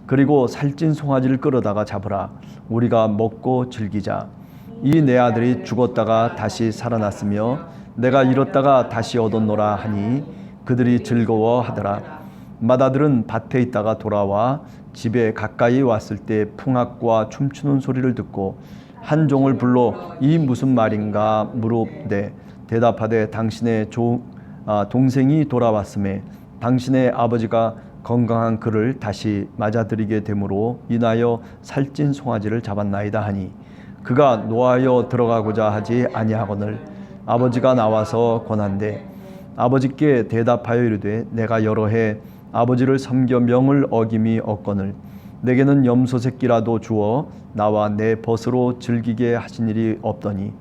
그리고 살찐 송아지를 끌어다가 잡으라. 우리가 먹고 즐기자. 이 내 아들이 죽었다가 다시 살아났으며 내가 잃었다가 다시 얻었노라 하니 그들이 즐거워하더라. 맏아들은 밭에 있다가 돌아와 집에 가까이 왔을 때 풍악과 춤추는 소리를 듣고 한 종을 불러 이 무슨 말인가 물었되 대답하되 당신의 동생이 돌아왔음에 당신의 아버지가 건강한 그를 다시 맞아들이게 되므로 인하여 살찐 송아지를 잡았나이다 하니 그가 노하여 들어가고자 하지 아니하거늘 아버지가 나와서 권한대 아버지께 대답하여 이르되 내가 여러 해 아버지를 섬겨 명을 어김이 없거늘 내게는 염소 새끼라도 주어 나와 내 벗으로 즐기게 하신 일이 없더니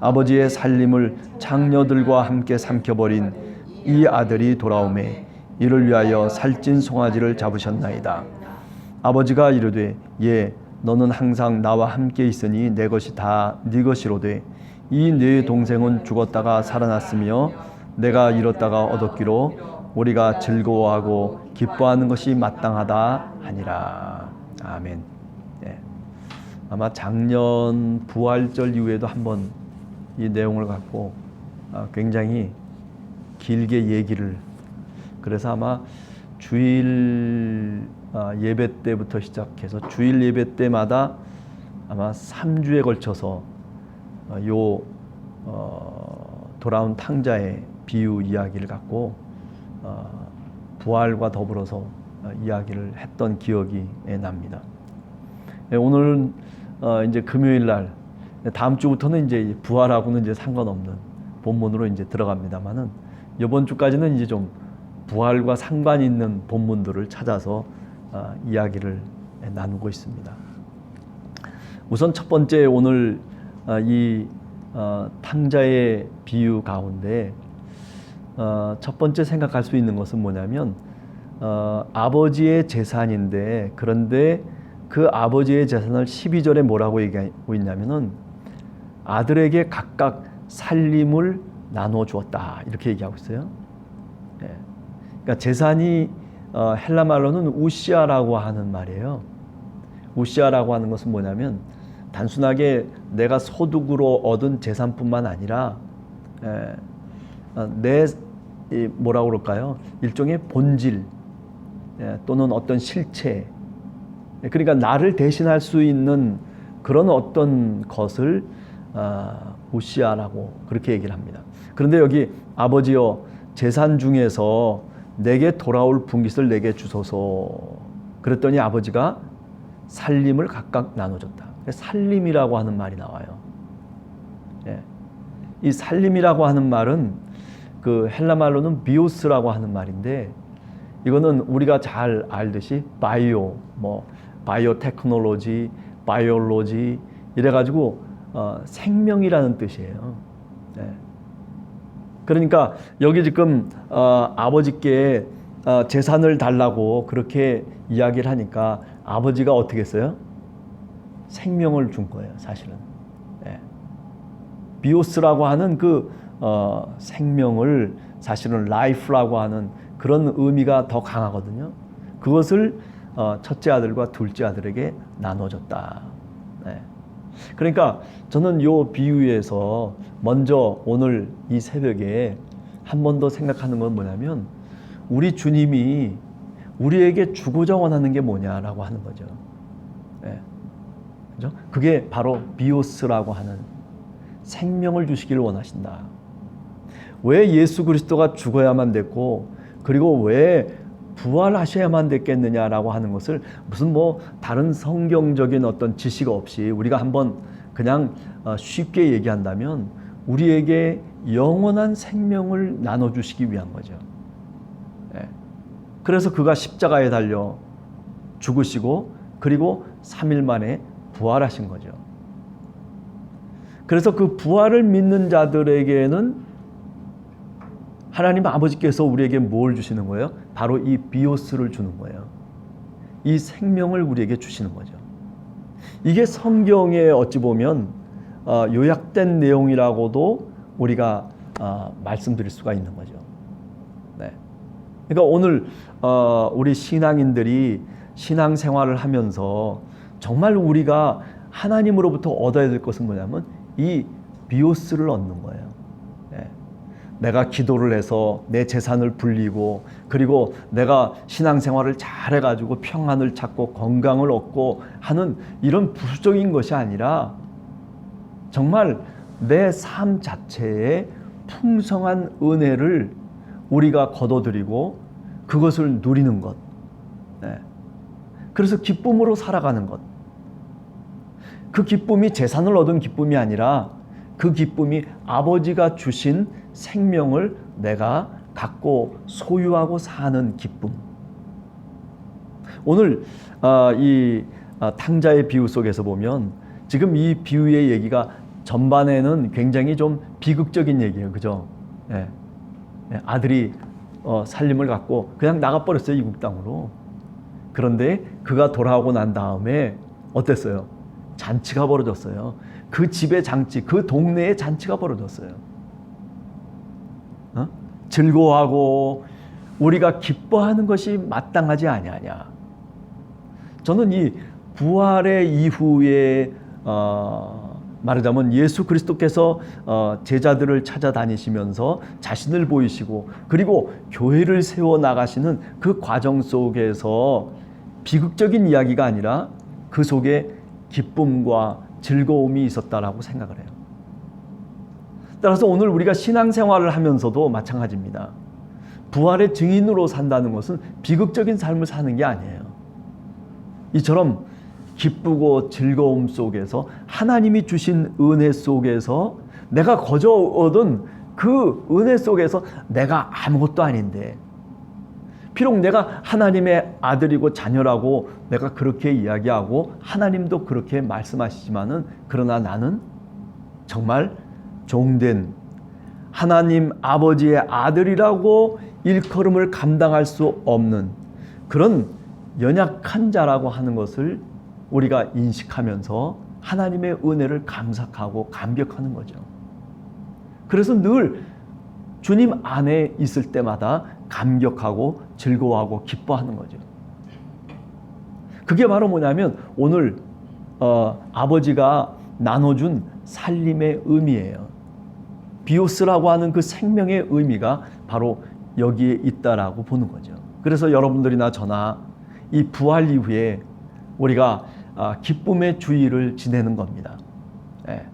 아버지의 살림을 장녀들과 함께 삼켜버린 이 아들이 돌아오매 이를 위하여 살찐 송아지를 잡으셨나이다. 아버지가 이르되 예 너는 항상 나와 함께 있으니 내 것이 다 네 것이로되 이 네 동생은 죽었다가 살아났으며 내가 잃었다가 얻었기로 우리가 즐거워하고 기뻐하는 것이 마땅하다 하니라. 아멘. 예. 아마 작년 부활절 이후에도 한번 이 내용을 갖고 굉장히 길게 얘기를 그래서 아마 주일 예배 때부터 시작해서 주일 예배 때마다 아마 3주에 걸쳐서 돌아온 탕자의 비유 이야기를 갖고 부활과 더불어서 이야기를 했던 기억이 납니다. 오늘은 이제 금요일 날 다음 주부터는 이제 부활하고는 이제 상관없는 본문으로 이제 들어갑니다만은 이번 주까지는 이제 좀 부활과 상관 있는 본문들을 찾아서 이야기를 나누고 있습니다. 우선 첫 번째 오늘 이 탕자의 비유 가운데 첫 번째 생각할 수 있는 것은 뭐냐면 아버지의 재산인데 그런데 그 아버지의 재산을 12절에 뭐라고 얘기하고 있냐면은 아들에게 각각 살림을 나눠 주었다 이렇게 얘기하고 있어요. 예. 그러니까 재산이 헬라 말로는 우시아라고 하는 말이에요. 우시아라고 하는 것은 뭐냐면 단순하게 내가 소득으로 얻은 재산뿐만 아니라 내 뭐라고 그럴까요? 일종의 본질 또는 어떤 실체 그러니까 나를 대신할 수 있는 그런 어떤 것을 우시아라고 그렇게 얘기를 합니다. 그런데 여기 아버지여 재산 중에서 내게 돌아올 분깃을 내게 주소서 그랬더니 아버지가 살림을 각각 나눠줬다. 살림이라고 하는 말이 나와요. 예. 이 살림이라고 하는 말은 그 헬라 말로는 비오스라고 하는 말인데 이거는 우리가 잘 알듯이 바이오, 바이오 테크놀로지, 바이올로지 이래가지고 생명이라는 뜻이에요. 예. 그러니까 여기 지금 아버지께 재산을 달라고 그렇게 이야기를 하니까 아버지가 어떻게 했어요? 생명을 준 거예요, 사실은. 예. 비오스라고 하는 그 생명을 사실은 라이프라고 하는 그런 의미가 더 강하거든요. 그것을 첫째 아들과 둘째 아들에게 나눠줬다. 예. 그러니까 저는 이 비유에서 먼저 오늘 이 새벽에 한 번 더 생각하는 건 뭐냐면 우리 주님이 우리에게 주고자 원하는 게 뭐냐라고 하는 거죠. 예. 그죠? 그게 바로 비오스라고 하는 생명을 주시기를 원하신다. 왜 예수 그리스도가 죽어야만 됐고 그리고 왜 부활하셔야만 됐겠느냐라고 하는 것을 무슨 다른 성경적인 어떤 지식 없이 우리가 한번 그냥 쉽게 얘기한다면 우리에게 영원한 생명을 나눠주시기 위한 거죠. 예. 그래서 그가 십자가에 달려 죽으시고 그리고 3일 만에 부활하신 거죠. 그래서 그 부활을 믿는 자들에게는 하나님 아버지께서 우리에게 뭘 주시는 거예요? 바로 이 비오스를 주는 거예요. 이 생명을 우리에게 주시는 거죠. 이게 성경에 어찌 보면 요약된 내용이라고도 우리가 말씀드릴 수가 있는 거죠. 네. 그러니까 오늘 우리 신앙인들이 신앙생활을 하면서 정말 우리가 하나님으로부터 얻어야 될 것은 뭐냐면 이 비오스를 얻는 거예요. 예. 내가 기도를 해서 내 재산을 불리고, 그리고 내가 신앙생활을 잘해가지고 평안을 찾고 건강을 얻고 하는 이런 부수적인 것이 아니라 정말 내 삶 자체에 풍성한 은혜를 우리가 거둬들이고 그것을 누리는 것. 네. 그래서 기쁨으로 살아가는 것. 그 기쁨이 재산을 얻은 기쁨이 아니라 그 기쁨이 아버지가 주신 생명을 내가 갖고 소유하고 사는 기쁨. 오늘 이 탕자의 비유 속에서 보면 지금 이 비유의 얘기가 전반에는 굉장히 좀 비극적인 얘기예요. 그죠? 예. 아들이 살림을 갖고 그냥 나가버렸어요. 이국 땅으로. 그런데 그가 돌아오고 난 다음에 어땠어요? 잔치가 벌어졌어요. 그 집의 잔치, 그 동네의 잔치가 벌어졌어요. 즐거워하고 우리가 기뻐하는 것이 마땅하지 아니하냐. 저는 이 부활의 이후에 말하자면 예수 그리스도께서 제자들을 찾아다니시면서 자신을 보이시고 그리고 교회를 세워 나가시는 그 과정 속에서 비극적인 이야기가 아니라 그 속에 기쁨과 즐거움이 있었다라고 생각을 해요. 따라서 오늘 우리가 신앙생활을 하면서도 마찬가지입니다. 부활의 증인으로 산다는 것은 비극적인 삶을 사는 게 아니에요. 이처럼 기쁘고 즐거움 속에서 하나님이 주신 은혜 속에서 내가 거저 얻은 그 은혜 속에서 내가 아무것도 아닌데, 비록 내가 하나님의 아들이고 자녀라고 내가 그렇게 이야기하고 하나님도 그렇게 말씀하시지만은, 그러나 나는 정말 종된 하나님 아버지의 아들이라고 일컬음을 감당할 수 없는 그런 연약한 자라고 하는 것을 우리가 인식하면서 하나님의 은혜를 감사하고 감격하는 거죠. 그래서 늘 주님 안에 있을 때마다 감격하고 즐거워하고 기뻐하는 거죠. 그게 바로 뭐냐면 오늘 아버지가 나눠준 살림의 의미예요. 비오스라고 하는 그 생명의 의미가 바로 여기에 있다라고 보는 거죠. 그래서 여러분들이나 저나 이 부활 이후에 우리가 기쁨의 주일을 지내는 겁니다. 예.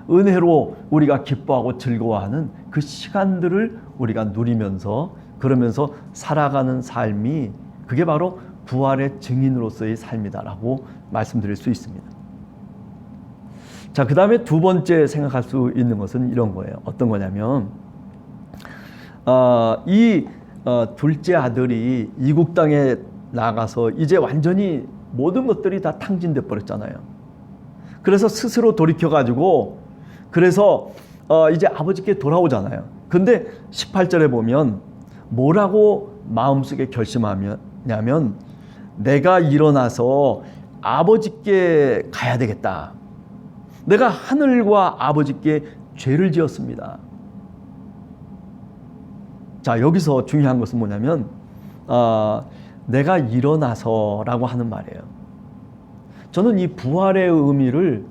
은혜로 우리가 기뻐하고 즐거워하는 그 시간들을 우리가 누리면서 그러면서 살아가는 삶이, 그게 바로 부활의 증인으로서의 삶이다라고 말씀드릴 수 있습니다. 자, 그 다음에 두 번째 생각할 수 있는 것은 이런 거예요. 어떤 거냐면 이 둘째 아들이 이국 땅에 나가서 이제 완전히 모든 것들이 다 탕진돼 버렸잖아요. 그래서 스스로 돌이켜가지고 그래서 이제 아버지께 돌아오잖아요. 근데 18절에 보면 뭐라고 마음속에 결심하냐면 내가 일어나서 아버지께 가야 되겠다. 내가 하늘과 아버지께 죄를 지었습니다. 자, 여기서 중요한 것은 뭐냐면 내가 일어나서라고 하는 말이에요. 저는 이 부활의 의미를,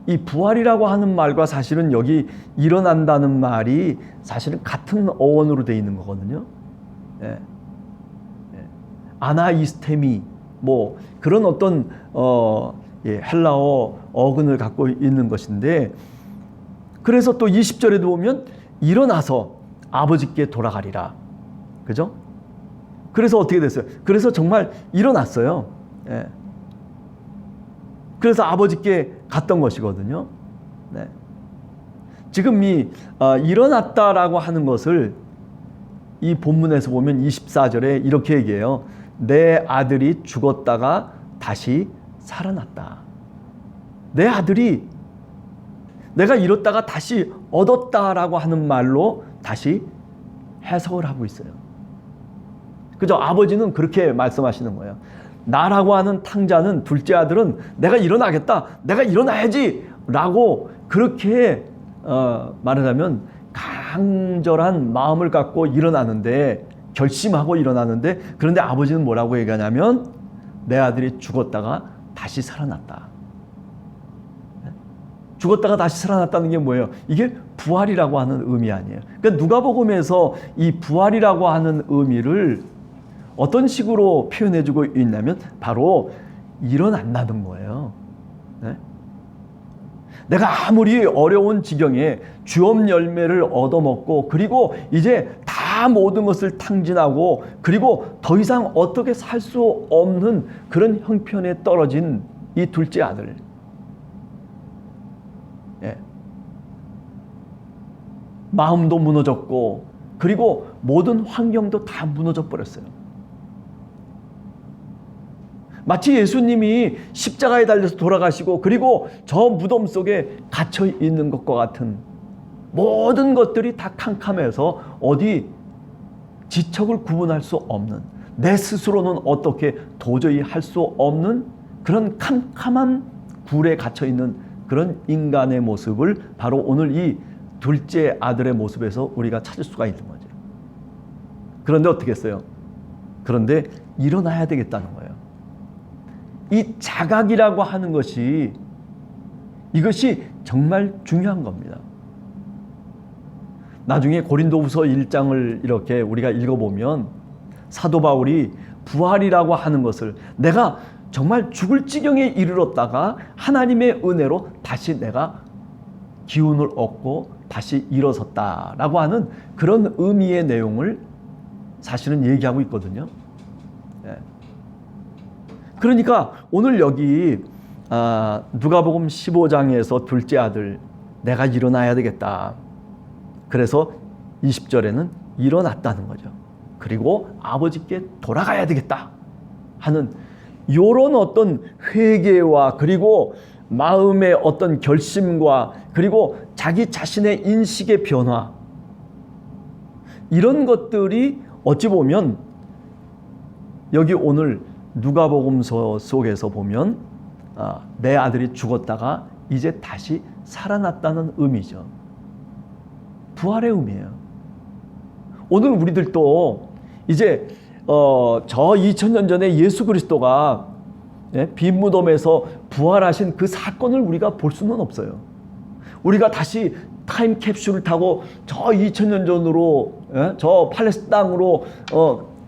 이 부활이라고 하는 말과 사실은 여기 일어난다는 말이 사실은 같은 어원으로 되어 있는 거거든요. 예. 아나이스테미 뭐 그런 어떤 헬라어 어근을 갖고 있는 것인데, 그래서 또 20절에도 보면 일어나서 아버지께 돌아가리라. 그죠? 그래서 어떻게 됐어요? 그래서 정말 일어났어요. 예. 그래서 아버지께 갔던 것이거든요. 네. 지금 이 일어났다라고 하는 것을 이 본문에서 보면 24절에 이렇게 얘기해요. 내 아들이 죽었다가 다시 살아났다. 내 아들이 내가 잃었다가 다시 얻었다라고 하는 말로 다시 해석을 하고 있어요. 그죠? 아버지는 그렇게 말씀하시는 거예요. 나라고 하는 탕자는, 둘째 아들은 내가 일어나겠다, 내가 일어나야지 라고 그렇게 말하자면 강절한 마음을 갖고 일어나는데, 결심하고 일어나는데, 그런데 아버지는 뭐라고 얘기하냐면 내 아들이 죽었다가 다시 살아났다. 죽었다가 다시 살아났다는 게 뭐예요? 이게 부활이라고 하는 의미 아니에요. 그러니까 누가복음에서 이 부활이라고 하는 의미를 어떤 식으로 표현해주고 있냐면 바로 일어난다는 거예요. 네? 내가 아무리 어려운 지경에 주업 열매를 얻어먹고 그리고 이제 다 모든 것을 탕진하고 그리고 더 이상 어떻게 살 수 없는 그런 형편에 떨어진 이 둘째 아들, 예. 마음도 무너졌고 그리고 모든 환경도 다 무너져 버렸어요. 마치 예수님이 십자가에 달려서 돌아가시고 그리고 저 무덤 속에 갇혀 있는 것과 같은 모든 것들이 다 캄캄해서 어디 지척을 구분할 수 없는, 내 스스로는 어떻게 도저히 할 수 없는 그런 캄캄한 굴에 갇혀 있는 그런 인간의 모습을 바로 오늘 이 둘째 아들의 모습에서 우리가 찾을 수가 있는 거죠. 그런데 어떻게 했어요? 그런데 일어나야 되겠다는 거예요. 이 자각이라고 하는 것이, 이것이 정말 중요한 겁니다. 나중에 고린도후서 1장을 이렇게 우리가 읽어보면 사도 바울이 부활이라고 하는 것을 내가 정말 죽을 지경에 이르렀다가 하나님의 은혜로 다시 내가 기운을 얻고 다시 일어섰다라고 하는 그런 의미의 내용을 사실은 얘기하고 있거든요. 네. 그러니까 오늘 여기 누가복음 15장에서 둘째 아들, 내가 일어나야 되겠다. 그래서 20절에는 일어났다는 거죠. 그리고 아버지께 돌아가야 되겠다 하는 이런 어떤 회개와 그리고 마음의 어떤 결심과 그리고 자기 자신의 인식의 변화, 이런 것들이 어찌 보면 여기 오늘 누가복음서 속에서 보면 내 아들이 죽었다가 이제 다시 살아났다는 의미죠. 부활의 의미예요. 오늘 우리들도 이제 저 2000년 전에 예수 그리스도가 빈 무덤에서 부활하신 그 사건을 우리가 볼 수는 없어요. 우리가 다시 타임캡슐을 타고 저 2000년 전으로 저 팔레스타인 땅으로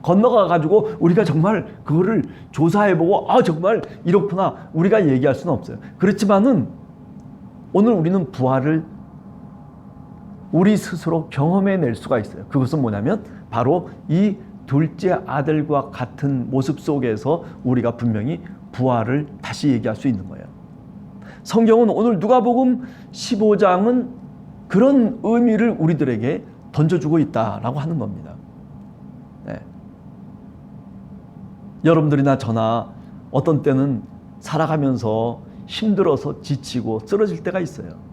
건너가 가지고 우리가 정말 그거를 조사해보고 정말 이렇구나 우리가 얘기할 수는 없어요. 그렇지만은 오늘 우리는 부활을 우리 스스로 경험해낼 수가 있어요. 그것은 뭐냐면 바로 이 둘째 아들과 같은 모습 속에서 우리가 분명히 부활을 다시 얘기할 수 있는 거예요. 성경은 오늘 누가복음 15장은 그런 의미를 우리들에게 던져주고 있다라고 하는 겁니다. 네. 여러분들이나 저나 어떤 때는 살아가면서 힘들어서 지치고 쓰러질 때가 있어요.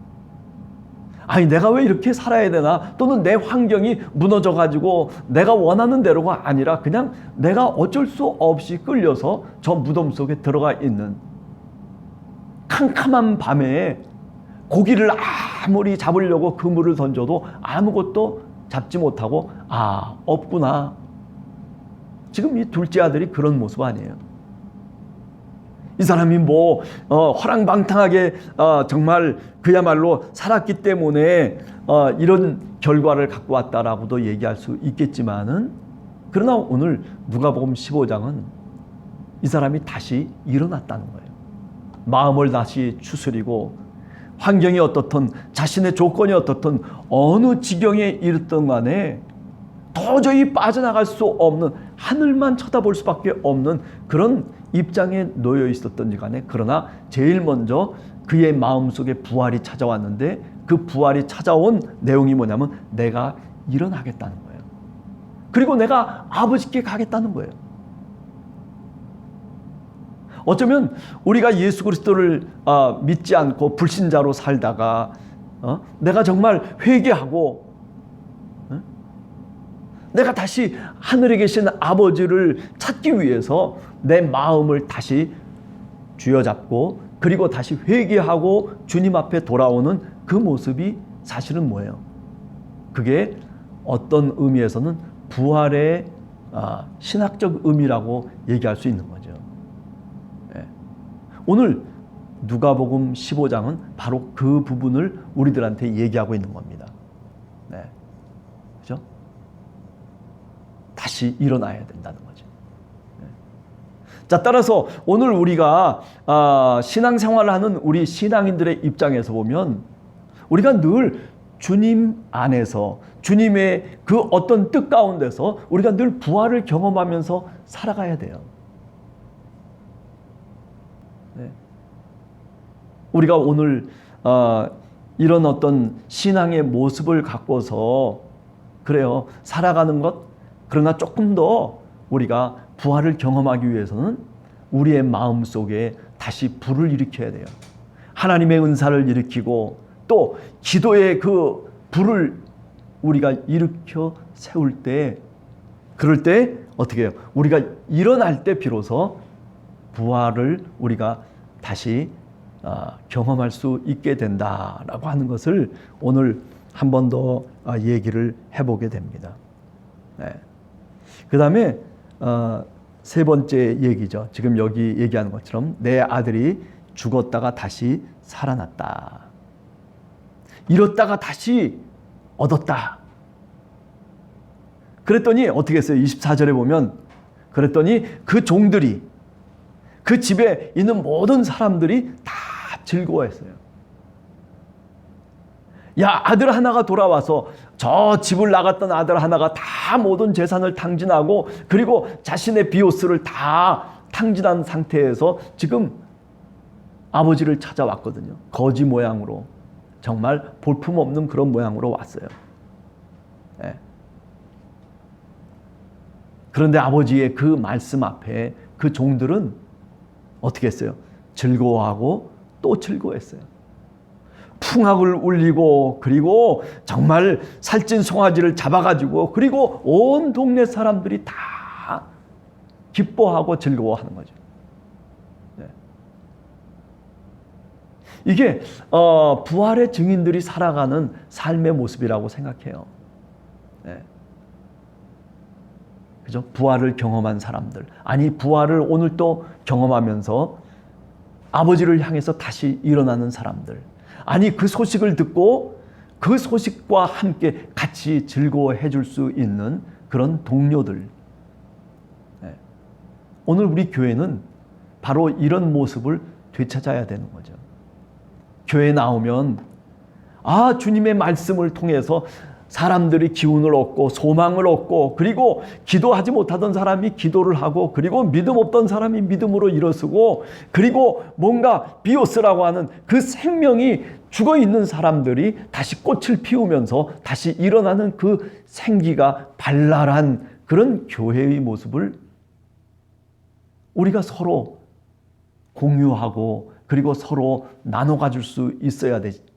아니 내가 왜 이렇게 살아야 되나, 또는 내 환경이 무너져가지고 내가 원하는 대로가 아니라 그냥 내가 어쩔 수 없이 끌려서 저 무덤 속에 들어가 있는, 캄캄한 밤에 고기를 아무리 잡으려고 그물을 던져도 아무것도 잡지 못하고 없구나. 지금 이 둘째 아들이 그런 모습 아니에요. 이 사람이 허랑방탕하게 정말 그야말로 살았기 때문에 이런 결과를 갖고 왔다라고도 얘기할 수 있겠지만은, 그러나 오늘 누가복음 15장은 이 사람이 다시 일어났다는 거예요. 마음을 다시 추스리고 환경이 어떻든 자신의 조건이 어떻든 어느 지경에 이르던 간에 도저히 빠져나갈 수 없는, 하늘만 쳐다볼 수밖에 없는 그런 입장에 놓여 있었던지 간에, 그러나 제일 먼저 그의 마음속에 부활이 찾아왔는데 그 부활이 찾아온 내용이 뭐냐면 내가 일어나겠다는 거예요. 그리고 내가 아버지께 가겠다는 거예요. 어쩌면 우리가 예수 그리스도를 믿지 않고 불신자로 살다가 내가 정말 회개하고 내가 다시 하늘에 계신 아버지를 찾기 위해서 내 마음을 다시 쥐어잡고 그리고 다시 회개하고 주님 앞에 돌아오는 그 모습이 사실은 뭐예요? 그게 어떤 의미에서는 부활의 신학적 의미라고 얘기할 수 있는 거죠. 오늘 누가복음 15장은 바로 그 부분을 우리들한테 얘기하고 있는 겁니다. 네. 그죠? 다시 일어나야 된다는 거죠. 네. 자, 따라서 오늘 우리가 신앙생활을 하는 우리 신앙인들의 입장에서 보면 우리가 늘 주님 안에서 주님의 그 어떤 뜻 가운데서 우리가 늘 부활을 경험하면서 살아가야 돼요. 네. 우리가 오늘 이런 어떤 신앙의 모습을 갖고서 그래요 살아가는 것, 그러나 조금 더 우리가 부활을 경험하기 위해서는 우리의 마음속에 다시 불을 일으켜야 돼요. 하나님의 은사를 일으키고 또 기도의 그 불을 우리가 일으켜 세울 때, 그럴 때 어떻게 해요? 우리가 일어날 때 비로소 부활을 우리가 다시 경험할 수 있게 된다라고 하는 것을 오늘 한 번 더 얘기를 해보게 됩니다. 네. 그 다음에 세 번째 얘기죠. 지금 여기 얘기하는 것처럼 내 아들이 죽었다가 다시 살아났다. 잃었다가 다시 얻었다. 그랬더니 어떻게 했어요? 24절에 보면 그랬더니 그 종들이 그 집에 있는 모든 사람들이 다 즐거워했어요. 야, 아들 하나가 돌아와서 저 집을 나갔던 아들 하나가 다 모든 재산을 탕진하고 그리고 자신의 비오스를 다 탕진한 상태에서 지금 아버지를 찾아왔거든요. 거지 모양으로. 정말 볼품없는 그런 모양으로 왔어요. 네. 그런데 아버지의 그 말씀 앞에 그 종들은 어떻게 했어요? 즐거워하고 또 즐거워했어요. 풍악을 울리고 그리고 정말 살찐 송아지를 잡아가지고 그리고 온 동네 사람들이 다 기뻐하고 즐거워하는 거죠. 네. 이게 부활의 증인들이 살아가는 삶의 모습이라고 생각해요. 네. 그죠? 부활을 경험한 사람들, 아니 부활을 오늘 또 경험하면서 아버지를 향해서 다시 일어나는 사람들, 아니 그 소식을 듣고 그 소식과 함께 같이 즐거워해 줄 수 있는 그런 동료들. 네. 오늘 우리 교회는 바로 이런 모습을 되찾아야 되는 거죠. 교회에 나오면 주님의 말씀을 통해서 사람들이 기운을 얻고 소망을 얻고 그리고 기도하지 못하던 사람이 기도를 하고 그리고 믿음 없던 사람이 믿음으로 일어서고 그리고 뭔가 비오스라고 하는 그 생명이 죽어있는 사람들이 다시 꽃을 피우면서 다시 일어나는 그 생기가 발랄한 그런 교회의 모습을 우리가 서로 공유하고 그리고 서로 나눠 가질 수 있어야 되지.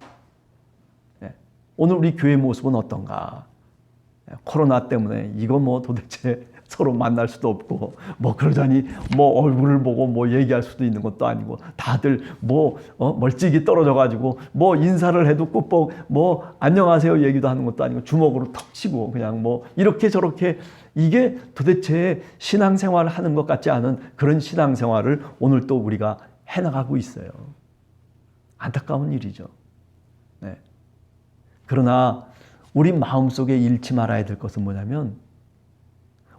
오늘 우리 교회 모습은 어떤가? 코로나 때문에 이거 뭐 도대체 서로 만날 수도 없고 뭐 그러자니 뭐 얼굴을 보고 뭐 얘기할 수도 있는 것도 아니고 다들 뭐 멀찍이 떨어져 가지고 뭐 인사를 해도 꾹 뭐 안녕하세요 얘기도 하는 것도 아니고 주먹으로 턱 치고 그냥 뭐 이렇게 저렇게, 이게 도대체 신앙생활을 하는 것 같지 않은 그런 신앙생활을 오늘 또 우리가 해나가고 있어요. 안타까운 일이죠. 네. 그러나 우리 마음속에 잃지 말아야 될 것은 뭐냐면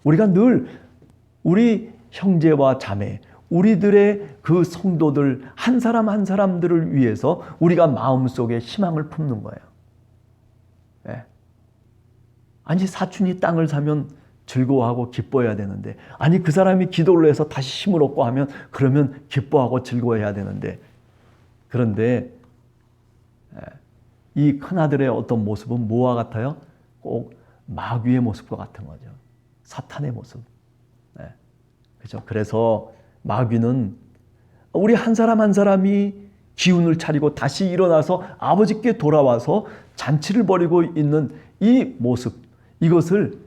우리가 늘 우리 형제와 자매, 우리들의 그 성도들 한 사람 한 사람들을 위해서 우리가 마음속에 희망을 품는 거예요. 네. 아니 사촌이 땅을 사면 즐거워하고 기뻐해야 되는데, 아니 그 사람이 기도를 해서 다시 힘을 얻고 하면 그러면 기뻐하고 즐거워해야 되는데, 그런데 이 큰아들의 어떤 모습은 뭐와 같아요? 꼭 마귀의 모습과 같은 거죠. 사탄의 모습. 네. 그렇죠? 그래서 마귀는 우리 한 사람 한 사람이 기운을 차리고 다시 일어나서 아버지께 돌아와서 잔치를 벌이고 있는 이 모습, 이것을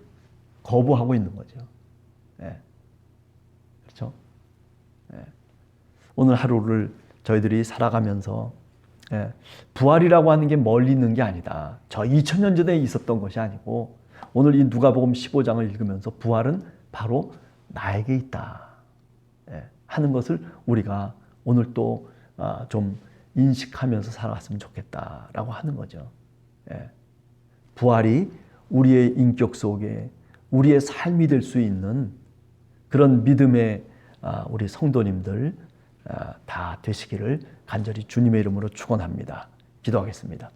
거부하고 있는 거죠. 네. 그렇죠? 네. 오늘 하루를 저희들이 살아가면서 부활이라고 하는 게 멀리 있는 게 아니다. 저 2000년 전에 있었던 것이 아니고 오늘 이 누가복음 15장을 읽으면서 부활은 바로 나에게 있다 하는 것을 우리가 오늘 또 좀 인식하면서 살아갔으면 좋겠다라고 하는 거죠. 예. 부활이 우리의 인격 속에 우리의 삶이 될 수 있는 그런 믿음의 우리 성도님들 다 되시기를 간절히 주님의 이름으로 축원합니다. 기도하겠습니다.